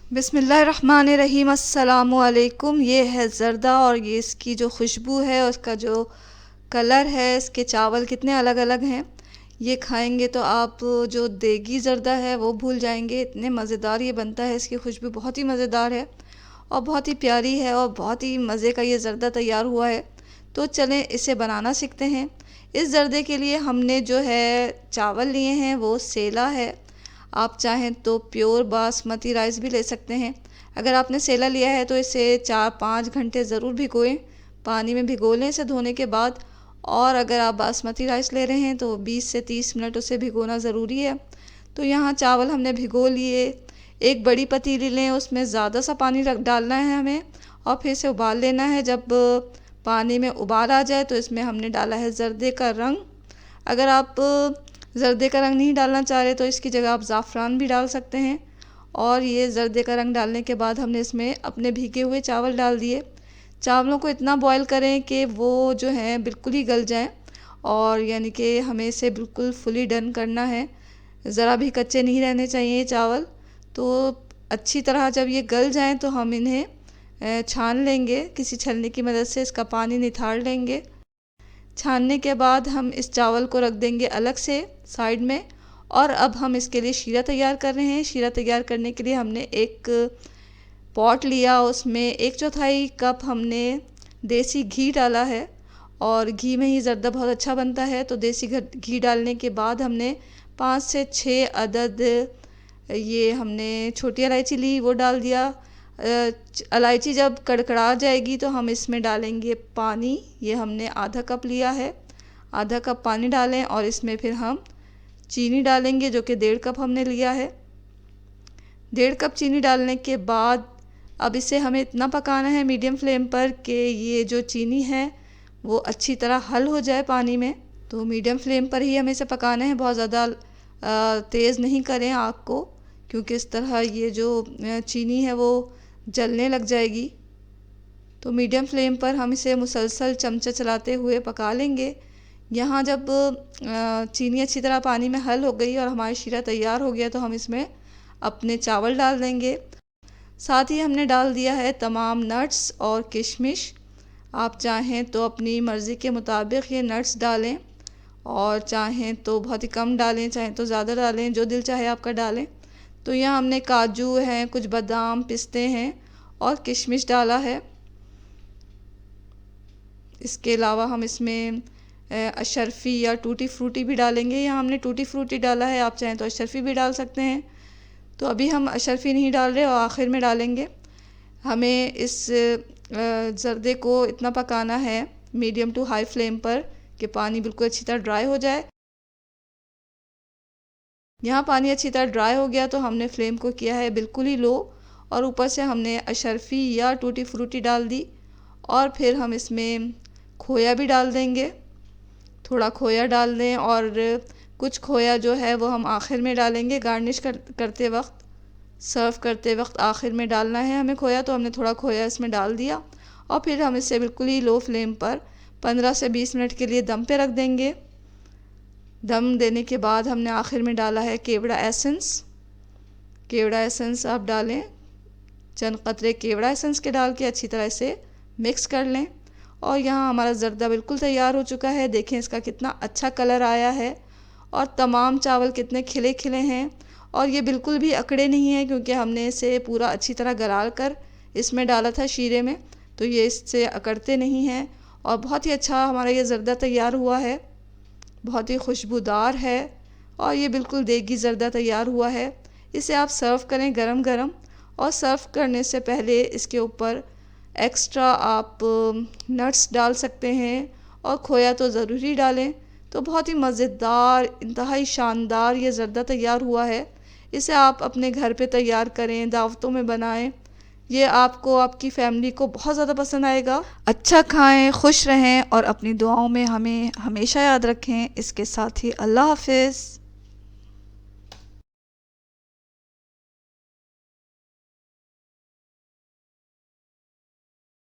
बिस्मिल्लाहिर्रहमानिर्रहीम। अस्सलामुअलैकुम। ये है ज़र्दा और ये इसकी जो खुशबू है, उसका जो कलर है, इसके चावल कितने अलग अलग हैं। ये खाएंगे तो आप जो देगी ज़र्दा है वो भूल जाएंगे, इतने मज़ेदार ये बनता है। इसकी खुशबू बहुत ही मज़ेदार है और बहुत ही प्यारी है और बहुत ही मज़े का ये ज़र्दा तैयार हुआ है। तो चलें इसे बनाना सीखते हैं। इस ज़र्दे के लिए हमने जो है चावल लिए हैं वो सेला है। आप चाहें तो प्योर बासमती राइस भी ले सकते हैं। अगर आपने सेला लिया है तो इसे 4-5 घंटे ज़रूर भिगोएं, पानी में भिगो लें इसे धोने के बाद। और अगर आप बासमती राइस ले रहे हैं तो 20 से 30 मिनट उसे भिगोना ज़रूरी है। तो यहाँ चावल हमने भिगो लिए। एक बड़ी पतीली लें, उसमें ज़्यादा सा पानी रख डालना है हमें और फिर से उबाल लेना है। जब पानी में उबाल आ जाए तो इसमें हमने डाला है ज़र्दे का रंग। अगर आप ज़र्दे का रंग नहीं डालना चाह रहे तो इसकी जगह आप ज़ाफ़रान भी डाल सकते हैं। और ये ज़र्दे का रंग डालने के बाद हमने इसमें अपने भीगे हुए चावल डाल दिए। चावलों को इतना बॉईल करें कि वो जो हैं बिल्कुल ही गल जाएं, और यानी कि हमें इसे बिल्कुल फुली डन करना है। ज़रा भी कच्चे नहीं रहने चाहिए ये चावल। तो अच्छी तरह जब ये गल जाएं तो हम इन्हें छान लेंगे, किसी छलनी की मदद से इसका पानी निथार लेंगे। छानने के बाद हम इस चावल को रख देंगे अलग से साइड में। और अब हम इसके लिए शीरा तैयार कर रहे हैं। शीरा तैयार करने के लिए हमने एक पॉट लिया, उसमें 1/4 कप हमने देसी घी डाला है। और घी में ही ज़र्दा बहुत अच्छा बनता है। तो देसी घी डालने के बाद हमने 5 से 6 अदद ये हमने छोटी इलायची ली, वो डाल दिया। इलायची जब कड़कड़ा जाएगी तो हम इसमें डालेंगे पानी। ये हमने आधा कप लिया है, आधा कप पानी डालें और इसमें फिर हम चीनी डालेंगे जो कि 1.5 कप हमने लिया है। 1.5 कप चीनी डालने के बाद अब इसे हमें इतना पकाना है मीडियम फ्लेम पर कि ये जो चीनी है वो अच्छी तरह हल हो जाए पानी में। तो मीडियम फ्लेम पर ही हमें इसे पकाना है, बहुत ज़्यादा तेज़ नहीं करें आग को, क्योंकि इस तरह ये जो चीनी है वो जलने लग जाएगी। तो मीडियम फ्लेम पर हम इसे मुसलसल चमचा चलाते हुए पका लेंगे। यहाँ जब चीनी अच्छी तरह पानी में हल हो गई और हमारी शीरा तैयार हो गया तो हम इसमें अपने चावल डाल देंगे। साथ ही हमने डाल दिया है तमाम नट्स और किशमिश। आप चाहें तो अपनी मर्ज़ी के मुताबिक ये नट्स डालें और चाहें तो बहुत ही कम डालें, चाहें तो ज़्यादा डालें, जो दिल चाहे आपका डालें। तो यहाँ हमने काजू हैं, कुछ बादाम, पिस्ते हैं और किशमिश डाला है। इसके अलावा हम इसमें अशरफ़ी या टूटी फ्रूटी भी डालेंगे। यहाँ हमने टूटी फ्रूटी डाला है, आप चाहें तो अशरफ़ी भी डाल सकते हैं। तो अभी हम अशरफ़ी नहीं डाल रहे और आखिर में डालेंगे। हमें इस ज़र्दे को इतना पकाना है मीडियम टू हाई फ्लेम पर कि पानी बिल्कुल अच्छी तरह ड्राई हो जाए। यहाँ पानी अच्छी तरह ड्राई हो गया तो हमने फ्लेम को किया है बिल्कुल ही लो और ऊपर से हमने अशरफ़ी या टूटी फ्रूटी डाल दी। और फिर हम इसमें खोया भी डाल देंगे, थोड़ा खोया डाल दें। और कुछ खोया जो है वो हम आखिर में डालेंगे, गार्निश करते वक्त, सर्व करते वक्त आखिर में डालना है हमें खोया। तो हमने थोड़ा खोया इसमें डाल दिया और फिर हम इसे बिल्कुल ही लो फ्लेम पर 15 से 20 मिनट के लिए दम पे रख देंगे। दम देने के बाद हमने आखिर में डाला है केवड़ा एसेंस। केवड़ा एसेंस आप डालें, चंद कतरे केवड़ा एसेंस के डाल के अच्छी तरह से मिक्स कर लें। और यहाँ हमारा ज़र्दा बिल्कुल तैयार हो चुका है। देखें इसका कितना अच्छा कलर आया है और तमाम चावल कितने खिले खिले हैं। और ये बिल्कुल भी अकड़े नहीं हैं क्योंकि हमने इसे पूरा अच्छी तरह गलाल कर इसमें डाला था शीरे में, तो ये इससे अकड़ते नहीं हैं। और बहुत ही अच्छा हमारा ये ज़र्दा तैयार हुआ है, बहुत ही खुशबूदार है और ये बिल्कुल देगी ज़र्दा तैयार हुआ है। इसे आप सर्व करें गरम गरम, और सर्व करने से पहले इसके ऊपर एक्स्ट्रा आप नट्स डाल सकते हैं और खोया तो ज़रूरी डालें। तो बहुत ही मज़ेदार, इंतहाई शानदार ये ज़र्दा तैयार हुआ है। इसे आप अपने घर पे तैयार करें, दावतों में बनाएं। ये आपको, आपकी फ़ैमिली को बहुत ज़्यादा पसंद आएगा। अच्छा खाएं, खुश रहें और अपनी दुआओं में हमें हमेशा याद रखें। इसके साथ ही अल्लाह हाफ़िज़।